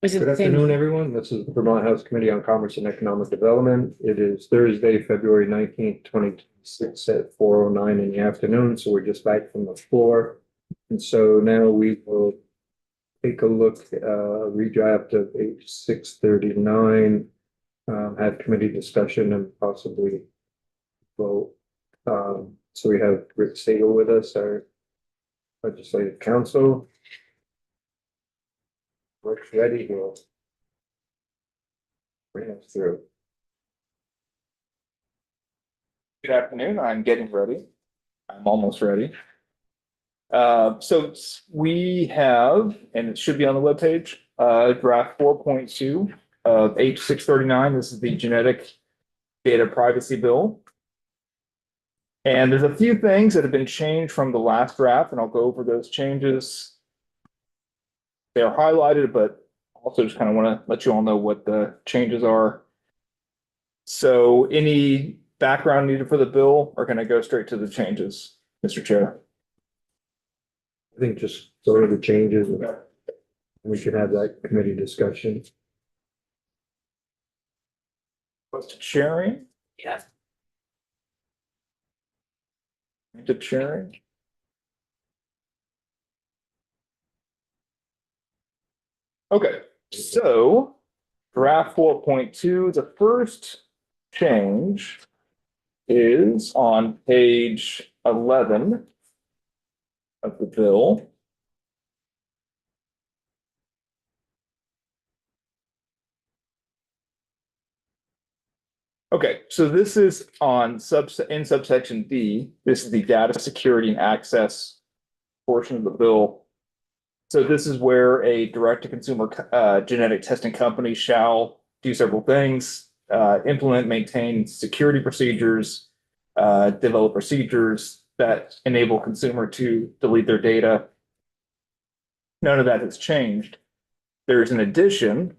Is it Good the afternoon, same? everyone. This is the Vermont House Committee on Commerce and Economic Development. It is Thursday, February 19th, 2026 at 4:09 in the afternoon. So we're just back from the floor. And so now we will take a look, redraft of H 639, have committee discussion and possibly vote. So we have Rick Sagal with us, our legislative counsel. Rick's ready. He'll bring us through. Good afternoon. I'm getting ready. I'm almost ready. So we have, and it should be on the webpage, draft 4.2 of H 639. This is the genetic data privacy bill. And there's a few things that have been changed from the last draft, and I'll go over those changes. They are highlighted, but also just kind of want to let you all know what the changes are. So any background needed for the bill are going to go straight to the changes, Mr. Chair. I think just sort of the changes. We should have that committee discussion. Requested sharing. Yeah. Granted sharing. Okay, so draft 4.2, the first change is on page 11 of the bill. Okay, so this is on in subsection D. This is the data security and access portion of the bill. So this is where a direct-to-consumer genetic testing company shall do several things: implement, maintain security procedures, develop procedures that enable consumer to delete their data. None of that has changed. There's an addition.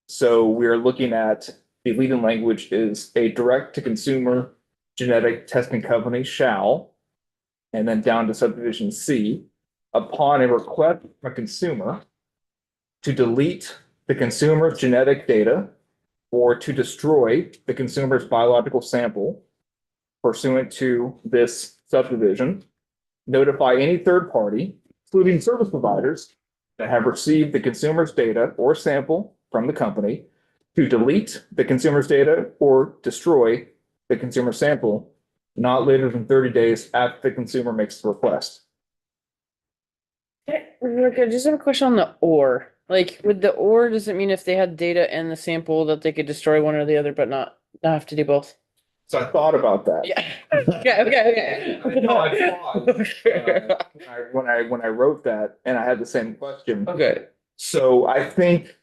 So we are looking at the leading language is a direct-to-consumer genetic testing company shall, and then down to subdivision C, upon a request from a consumer to delete the consumer's genetic data or to destroy the consumer's biological sample pursuant to this subdivision, notify any third party, including service providers, that have received the consumer's data or sample from the company to delete the consumer's data or destroy the consumer sample not later than 30 days after the consumer makes the request. Rick, I just have a question on the or. Like, with the or, does it mean if they had data and the sample that they could destroy one or the other, but not have to do both? So I thought about that. Yeah. Okay. No, I thought, when I wrote that, and I had the same question. Okay. So I think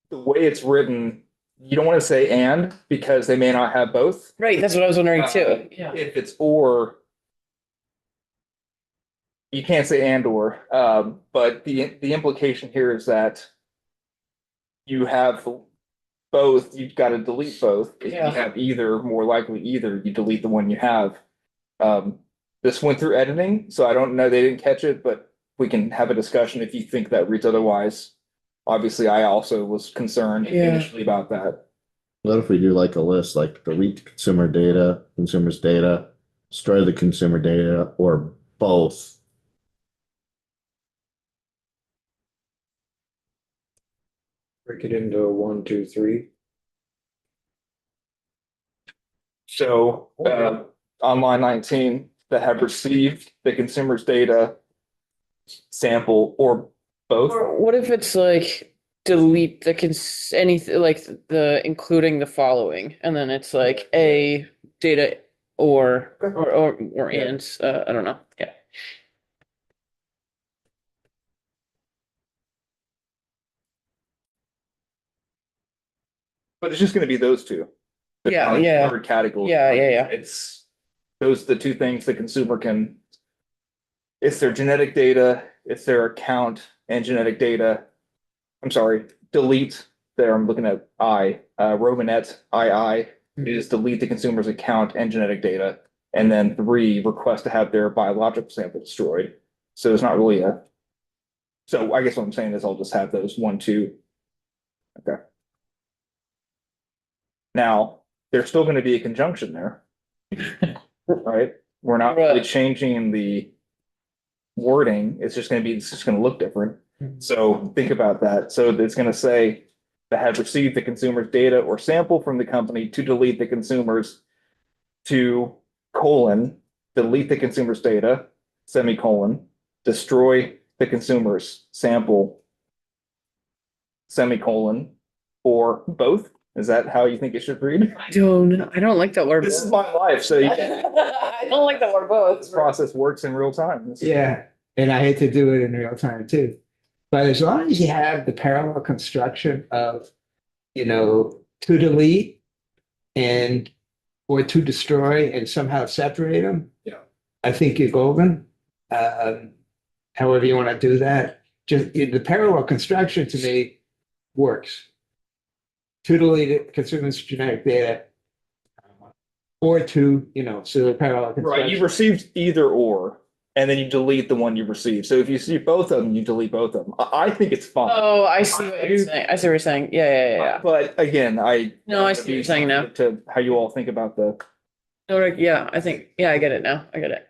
the way it's written, you don't want to say and because they may not have both. Right, that's what I was wondering too. Yeah. If it's or, you can't say and or. But the implication here is that you have both. You've got to delete both. If Yeah. you have either, more likely either, you delete the one you have. This went through editing, so I don't know, they didn't catch it, but we can have a discussion if you think that reads otherwise. Obviously, I also was concerned Yeah. initially about that. What if we do like a list, like delete consumer data, consumers' data, destroy the consumer data, or both? Break it into 1, 2, 3. So, on line 19, that have received the consumer's data sample or both. Or what if it's like delete the anything like the including the following, and then it's like a data or Yeah. and I don't know. Yeah. But it's just going to be those two. Yeah, Like yeah. third category. Yeah. It's those are the two things the consumer can. It's their genetic data, it's their account and genetic data. I'm sorry, delete there. I'm looking at Romanet II. You just delete the consumer's account and genetic data. And then 3, request to have their biological sample destroyed. So it's not really So I guess what I'm saying is I'll just have those 1, 2. Okay. Now, there's still gonna be a conjunction there. Right? We're not really Right. changing the wording. It's just gonna look different. So think about that. So it's gonna say that have received the consumer's data or sample from the company to delete the consumer's to delete the consumer's data, semicolon, destroy the consumer's sample, semicolon, or both. Is that how you think it should read? I don't like that word. This is my life, so I don't like that word both. this process works in real time. Yeah, and I hate to do it in real time too. But as long as you have the parallel construction of, to delete and or to destroy and somehow separate them. Yeah. I think you're golden. However you want to do that, just the parallel construction to me works. To delete it, consumer's genetic data, or to, so the parallel Right, you've construction. received either or, and then you delete the one you received. So if you see both of them, you delete both of them. I think it's fine. Oh, I see what you're saying. I see what you're saying. Yeah. But again, No, I see what you're saying now. To how you all think about the, No, yeah, I get it now. I get it.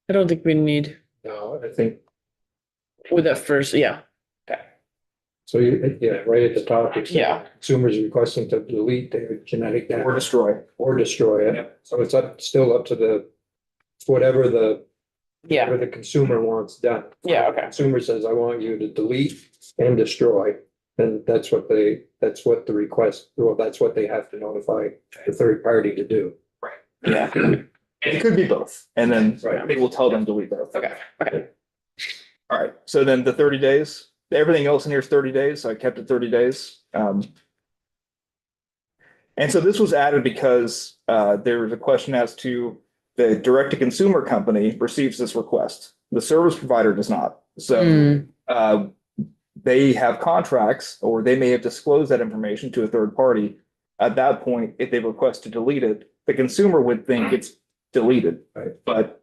I don't think we need No, I think, with that first, yeah. so right at the top, it's Yeah. consumers requesting to delete their genetic data. or destroy. Or destroy Yeah. it. So it's still up to whatever the Yeah, whatever the consumer wants done. Yeah, okay. Consumer says, I want you to delete and destroy, then that's what the request, well, that's what they have to notify the third party to do. yeah. And it could be both, and then Right. they will tell them to delete both. Okay. All right, so then the 30 days, everything else in here is 30 days, so I kept it 30 days. And so this was added because there was a question as to the direct-to-consumer company receives this request. The service provider does not. So Hmm. they have contracts, or they may have disclosed that information to a third party. At that point, if they request to delete it, the consumer would think it's deleted. Right. But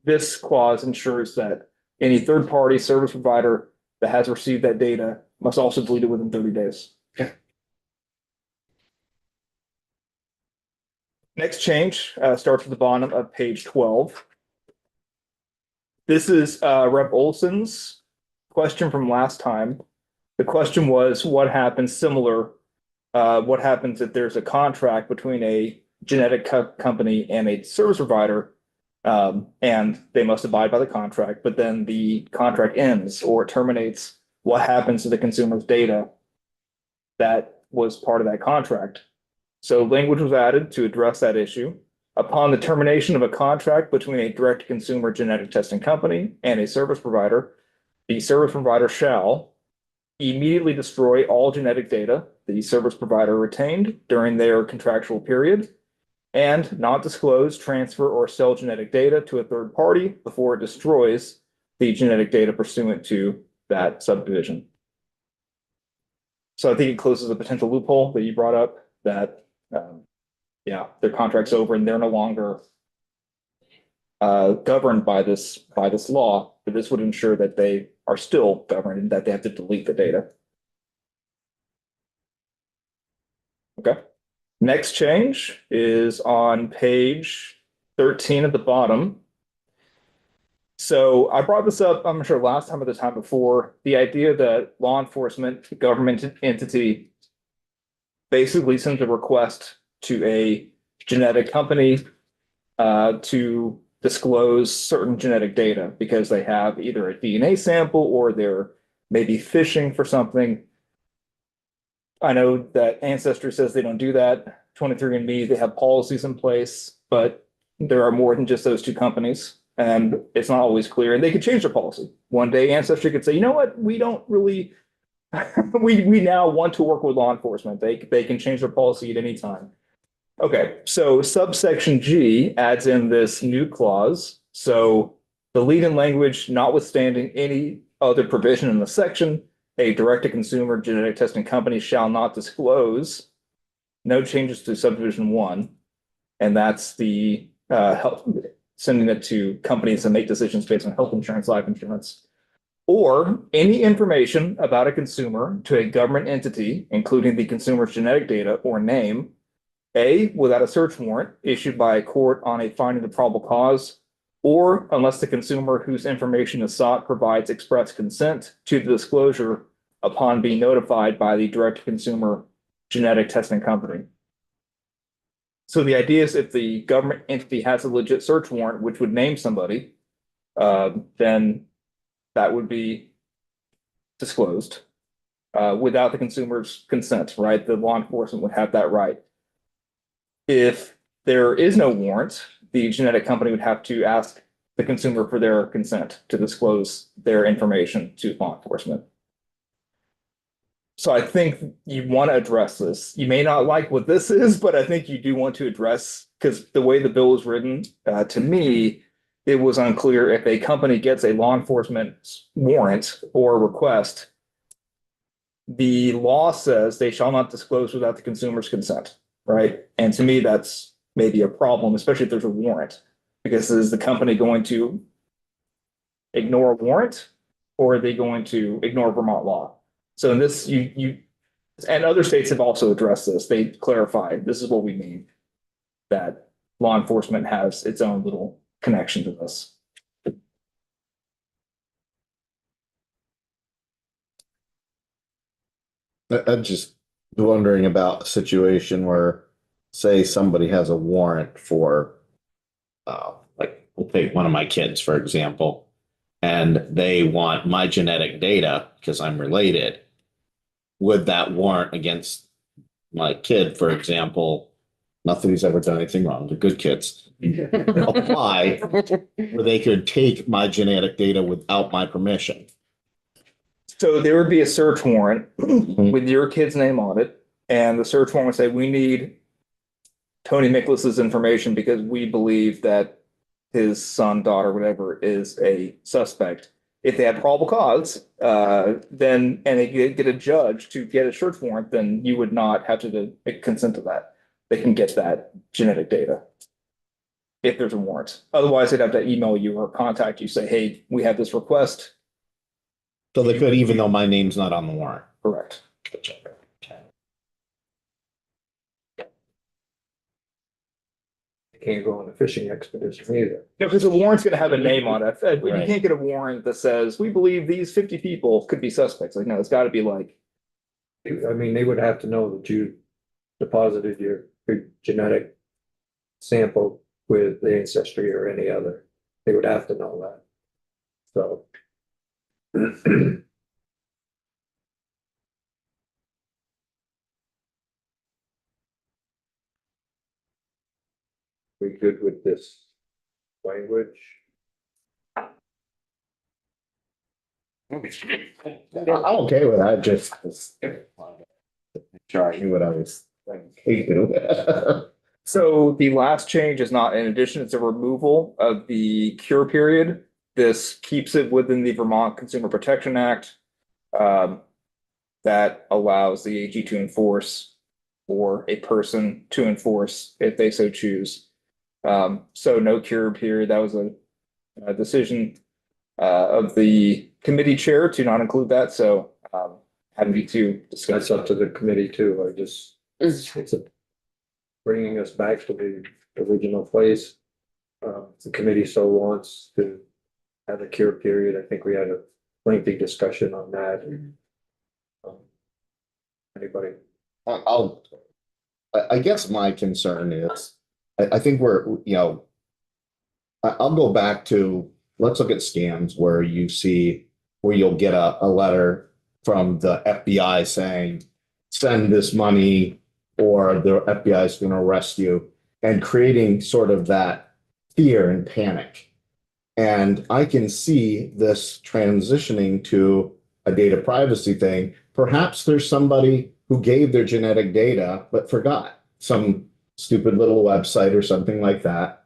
this clause ensures that any third-party service provider that has received that data must also delete it within 30 days. Okay. Next change starts at the bottom of page 12. This is Rep. Olson's question from last time. The question was, what happens what happens if there's a contract between a genetic company and a service provider, and they must abide by the contract, but then the contract ends or terminates? What happens to the consumer's data that was part of that contract? So language was added to address that issue. Upon the termination of a contract between a direct-to-consumer genetic testing company and a service provider, the service provider shall immediately destroy all genetic data the service provider retained during their contractual period, and not disclose, transfer, or sell genetic data to a third party before it destroys the genetic data pursuant to that subdivision. So I think it closes a potential loophole that you brought up, that their contract's over and they're no longer governed by this law, but this would ensure that they are still governed and that they have to delete the data. Okay. Next change is on page 13 at the bottom. So I brought this up, I'm sure last time or the time before, the idea that law enforcement government entity basically sends a request to a genetic company to disclose certain genetic data because they have either a DNA sample or they're maybe fishing for something. I know that Ancestry says they don't do that. 23andMe, they have policies in place, but there are more than just those two companies, and it's not always clear. And they could change their policy. One day, Ancestry could say, you know what, we don't really, we now want to work with law enforcement. They can change their policy at any time. Okay, so subsection G adds in this new clause. So the lead-in language, notwithstanding any other provision in the section, a direct-to-consumer genetic testing company shall not disclose. No changes to subdivision 1, and that's the sending it to companies that make decisions based on health insurance, life insurance, or any information about a consumer to a government entity, including the consumer's genetic data or name, A, without a search warrant issued by a court on a finding of probable cause, or unless the consumer whose information is sought provides express consent to the disclosure upon being notified by the direct-to-consumer genetic testing company. So the idea is if the government entity has a legit search warrant, which would name somebody, then that would be disclosed without the consumer's consent, right? The law enforcement would have that right. If there is no warrant, the genetic company would have to ask the consumer for their consent to disclose their information to law enforcement. So I think you want to address this. You may not like what this is, but I think you do want to address, because the way the bill is written, to me, it was unclear if a company gets a law enforcement warrant or request, the law says they shall not disclose without the consumer's consent, right? And to me, that's maybe a problem, especially if there's a warrant, because is the company going to ignore a warrant, or are they going to ignore Vermont law? So in this, and other states have also addressed this. They clarified, this is what we mean, that law enforcement has its own little connection to this. I'm just wondering about a situation where, say, somebody has a warrant for, like, we'll take one of my kids, for example, and they want my genetic data because I'm related. Would that warrant against my kid, for example, nothing's ever done anything wrong, they're good kids, apply where they could take my genetic data without my permission? So there would be a search warrant with your kid's name on it, and the search warrant would say, we need Tony Nicholas's information because we believe that his son, daughter, whatever, is a suspect. If they have probable cause, then, and they get a judge to get a search warrant, then you would not have to consent to that. They can get that genetic data if there's a warrant. Otherwise, they'd have to email you or contact you, say, hey, we have this request. So they could, even though my name's not on the warrant. Correct. You can't go on a fishing expedition either. No, because the warrant's going to have a name on it. You Right. can't get a warrant that says, we believe these 50 people could be suspects. Like, no, it's got to be like, I mean, they would have to know that you deposited your genetic sample with the Ancestry or any other. They would have to know that. So. We good with this language? I'm okay with that, just sure I knew what I was thinking. so the last change is not an addition, it's a removal of the cure period. This keeps it within the Vermont Consumer Protection Act. That allows the AG to enforce, or a person to enforce if they so choose. So no cure period. That was a decision of the committee chair to not include that. So happy to discuss. That's up to the committee too. I just, it's bringing us back to the original place. The committee so wants to have a cure period. I think we had a lengthy discussion on that. Anybody? I guess my concern is, I think we're, I'll go back to, let's look at scams where you'll get a letter from the FBI saying, send this money or the FBI is going to arrest you, and creating sort of that fear and panic. And I can see this transitioning to a data privacy thing. Perhaps there's somebody who gave their genetic data but forgot, some stupid little website or something like that.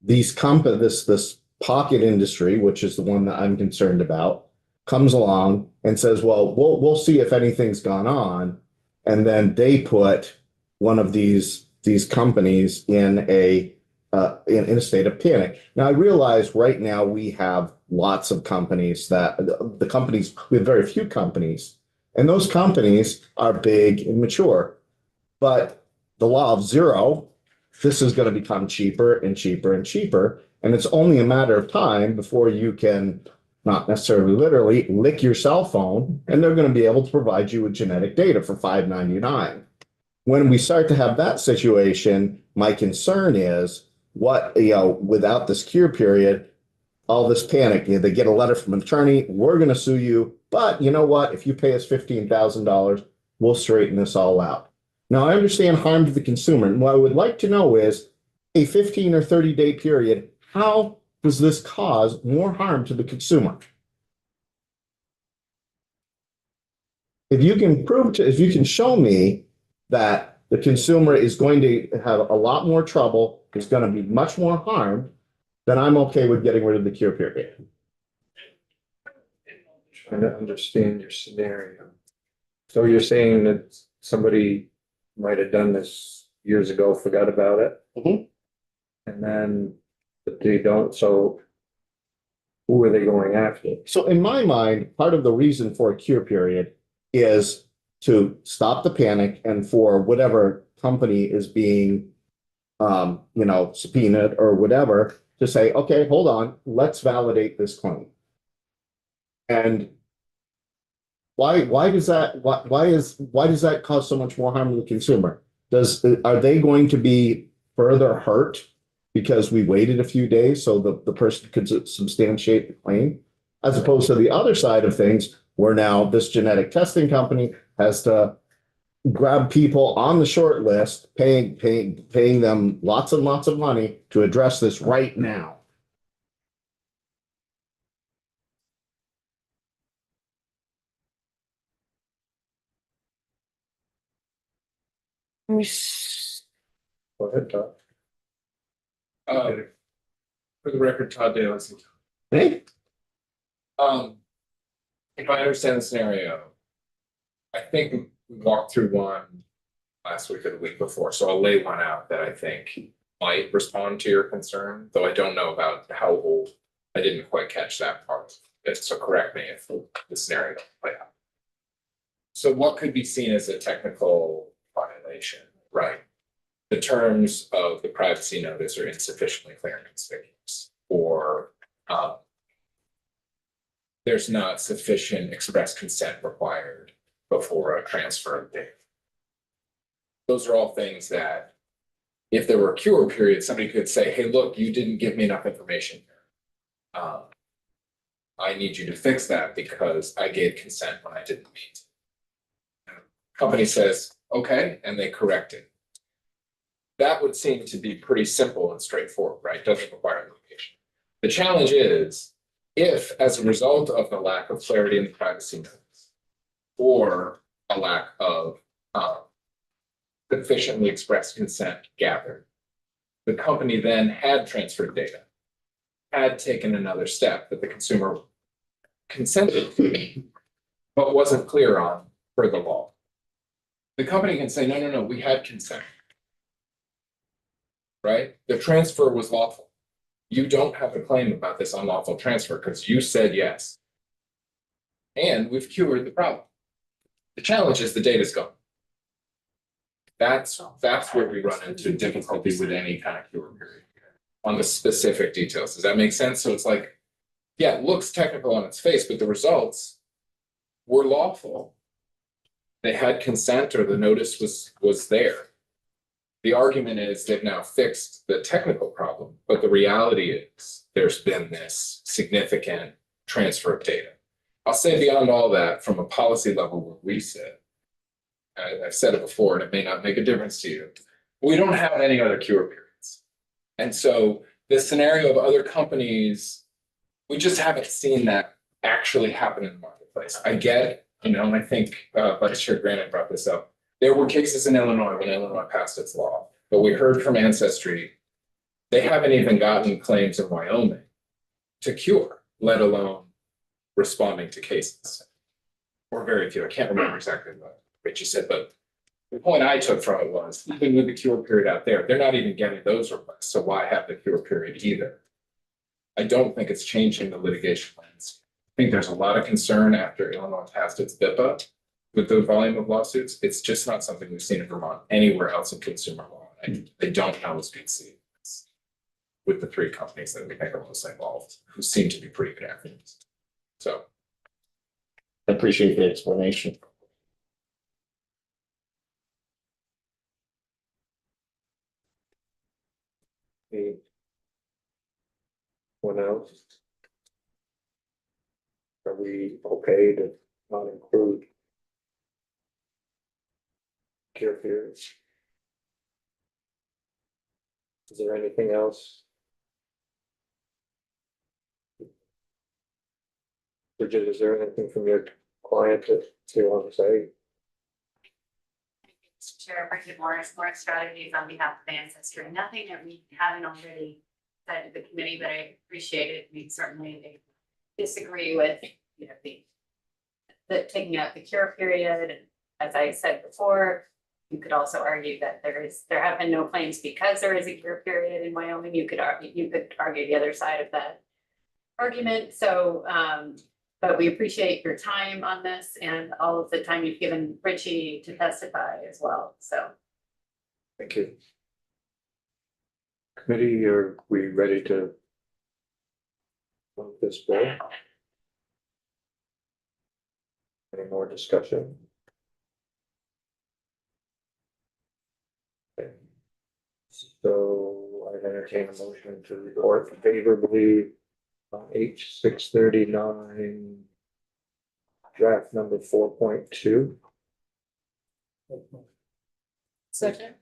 This pocket industry, which is the one that I'm concerned about, comes along and says, well, we'll see if anything's gone on. And then they put one of these companies in a in a state of panic. Now, I realize right now we have lots of companies we have very few companies, and those companies are big and mature. But the law of zero, this is going to become cheaper and cheaper and cheaper. And it's only a matter of time before you can, not necessarily literally, lick your cell phone, and they're going to be able to provide you with genetic data for $5.99. When we start to have that situation, my concern is without this cure period, all this panic, they get a letter from an attorney, we're going to sue you. But you know what? If you pay us $15,000, we'll straighten this all out. Now, I understand harm to the consumer. And what I would like to know is a 15 or 30-day period, how does this cause more harm to the consumer? If you can show me that the consumer is going to have a lot more trouble, is going to be much more harmed, then I'm okay with getting rid of the cure period. Trying to understand your scenario. So you're saying that somebody might have done this years ago, forgot about it? Mhm. And then, but they don't, so who are they going after? So in my mind, part of the reason for a cure period is to stop the panic and for whatever company is being, subpoenaed or whatever, to say, okay, hold on, let's validate this claim. And why does that cause so much more harm to the consumer? Are they going to be further hurt because we waited a few days so the person could substantiate the claim, as opposed to the other side of things, where now this genetic testing company has to grab people on the short list, paying them lots and lots of money to address this right now. We s- Go ahead, Todd. For the record, Todd Dalis. Hey, If I understand the scenario, I think we walked through one last week or the week before, so I'll lay one out that I think might respond to your concern, though I don't know about how old. I didn't quite catch that part. So correct me if the scenario doesn't play out. So what could be seen as a technical violation, right? The terms of the privacy notice are insufficiently clear and conspicuous, or there's not sufficient express consent required before a transfer of data. Those are all things that, if there were a cure period, somebody could say, hey, look, you didn't give me enough information here. I need you to fix that because I gave consent when I didn't mean to. Company says, okay, and they correct it. That would seem to be pretty simple and straightforward, right? Doesn't require litigation. The challenge is, if as a result of the lack of clarity in the privacy notice, or a lack of sufficiently expressed consent gathered, the company then had transferred data, had taken another step that the consumer consented to, but wasn't clear on per the law. The company can say, no, we had consent. Right? The transfer was lawful. You don't have a claim about this unlawful transfer because you said yes. And we've cured the problem. The challenge is the data's gone. That's where we run into difficulty with any kind of cure period on the specific details. Does that make sense? So it's like, yeah, it looks technical on its face, but the results were lawful. They had consent, or the notice was there. The argument is they've now fixed the technical problem, but the reality is there's been this significant transfer of data. I'll say beyond all that, from a policy level where we sit, I've said it before and it may not make a difference to you, we don't have any other cure periods. And so the scenario of other companies, we just haven't seen that actually happen in the marketplace. I get it, and I think Vice Chair Granite brought this up. There were cases in Illinois when Illinois passed its law, but we heard from Ancestry, they haven't even gotten claims in Wyoming to cure, let alone responding to cases. Or very few. I can't remember exactly what Richie said, but The point I took from it was, even with the cure period out there, they're not even getting those requests, so why have the cure period either? I don't think it's changing the litigation landscape. I think there's a lot of concern after Illinois passed its BIPA with the volume of lawsuits. It's just not something we've seen in Vermont anywhere else in consumer law. They don't have a good seat with the three companies that we think are most involved, who seem to be pretty good advocates. So. I appreciate the explanation. Anyone else? Are we okay to not include cure periods? Is there anything else? Bridget, is there anything from your client that you want to say? Mr. Chair, Bridget Morris, Morris Strategies on behalf of Ancestry. Nothing that we haven't already said to the committee, but I appreciate it. We certainly disagree with, the taking out the cure period. And as I said before, you could also argue that there have been no claims because there is a cure period in Wyoming. You could argue the other side of that argument. So, but we appreciate your time on this and all of the time you've given Richie to testify as well, so. Thank you. Committee, are we ready to move this bill? Any more discussion? Okay. So I entertain a motion to report favorably on H 639. Draft number 4.2. Second.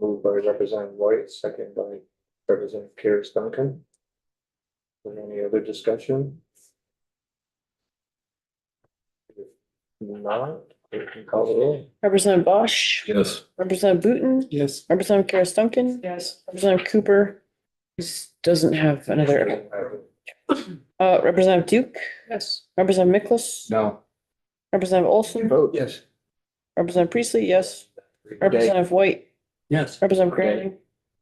Moved by Representative White, second by Representative Karis Duncan. Any other discussion? If not, we can call it roll. Representative Bosch, Yes. Representative Booton, Yes. Representative Karis Duncan. Yes. Representative Cooper. Doesn't have another, Representative Duke. Yes. Representative Miklas. No. Representative Olson. Vote. Yes. Representative Priestley, yes. Representative White, Yes. Representative Grandin,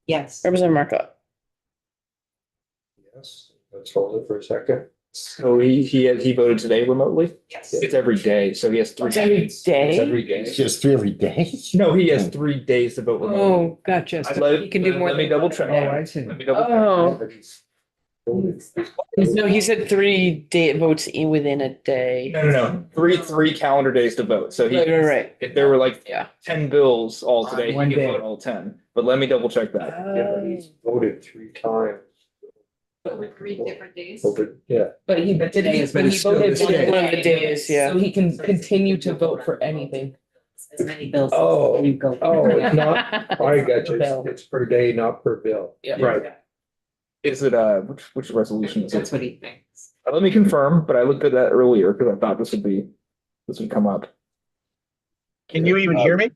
Yes. Representative Markup. Yes, let's hold it for a second. So he voted today remotely? Yes. It's every day, so he has 3 It's every days. day? It's every day. It's just 3 every day. No, he has 3 days to vote remotely. Oh, gotcha. So Let- you can do more. Let me than double one. check. Oh, I see. Let me double check. Oh, no, he said 3 votes within a day. No. 3 calendar days to vote. So Right. if there were like Yeah. 10 bills all today, One he could day. vote all 10. But let me double check that. Yeah, but he's voted 3 times. Over 3 different days. Over, yeah, But he But did, it's when he still voted this one day. One of the days, yeah. So he can continue to vote for anything. As many bills. Oh, You go. it's not, I got you, Bill. it's per day, not per bill. Yeah. Right. Is it, which resolution is That's it? what he thinks. Let me confirm, but I looked at that earlier because I thought this would come up. Can you even hear me?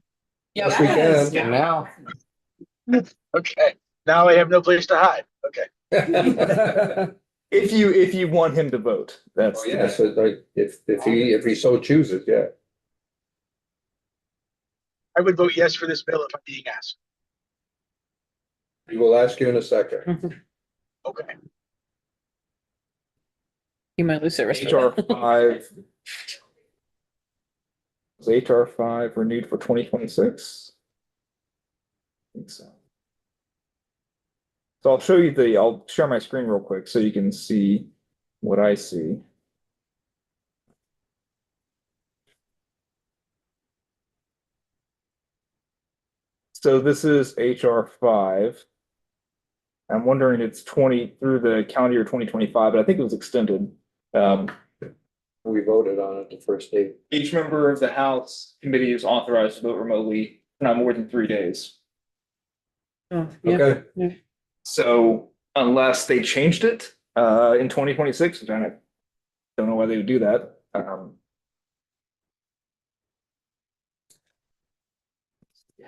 Yes, we can. And now, Okay, now I have no place to hide. Okay. If you want him to vote, that's. Oh, yeah, so like, if he so chooses, yeah. I would vote yes for this bill if I'm being asked. We will ask you in a second. Okay. You might lose the rest of HR it. 5. Was HR 5 renewed for 2026? I think so. So I'll share my screen real quick so you can see what I see. So this is HR 5. I'm wondering it's 20 through the calendar year 2025, but I think it was extended. We voted on it the first day. Each member of the House committee is authorized to vote remotely for not more than 3 days. Oh, yeah. Okay, So unless they changed it in 2026, which I don't know why they would do that. Yeah.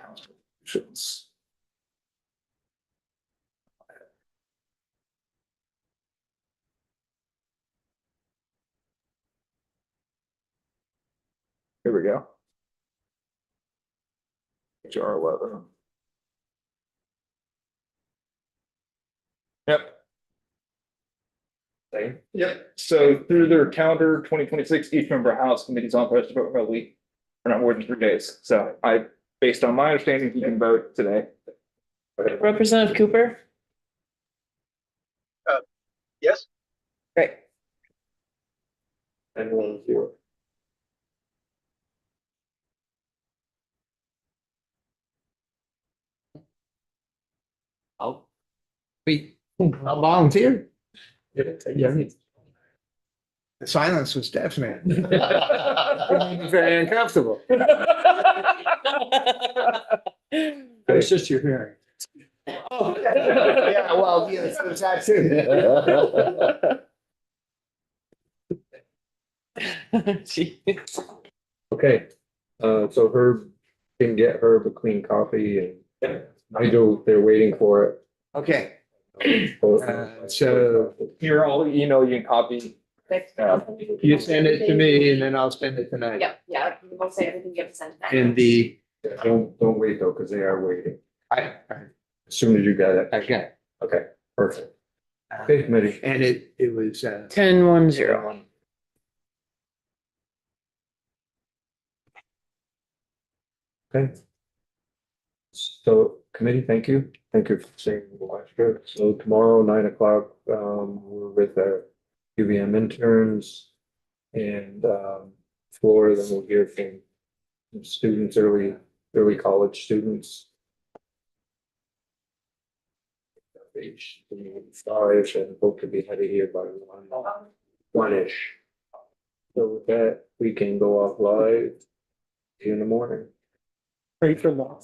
Here we go. HR 11. Yep. Same. Yep. So through their calendar 2026, each member of House committees on press to vote remotely for not more than 3 days. So based on my understanding, you can vote today. Representative Cooper? Yes, Great. And 1-0. I'll volunteer. Yeah. The silence was deafening. Very uncomfortable. It's just your hearing. Yeah, well, yes, there's that too. Gee. Okay, so Herb can get Herb a clean coffee and Nigel, they're waiting for it. Okay, so Here, I'll email you and copy. you send it to me and then I'll send it tonight. Yeah, we'll say everything you have sent back. And the, Don't wait though, because they are waiting. I, As soon as you got it. okay. Okay, perfect. Okay, committee. And it was, 10-1-0. Okay. So committee, thank you. Thank you for saying the last year. So tomorrow, 9 o'clock, we're with our UVM interns and Flora, then we'll hear from some students, early college students. Age 5 and hope to be headed here by 1-ish. So with that, we can go off live. See you in the morning. Pray for loss.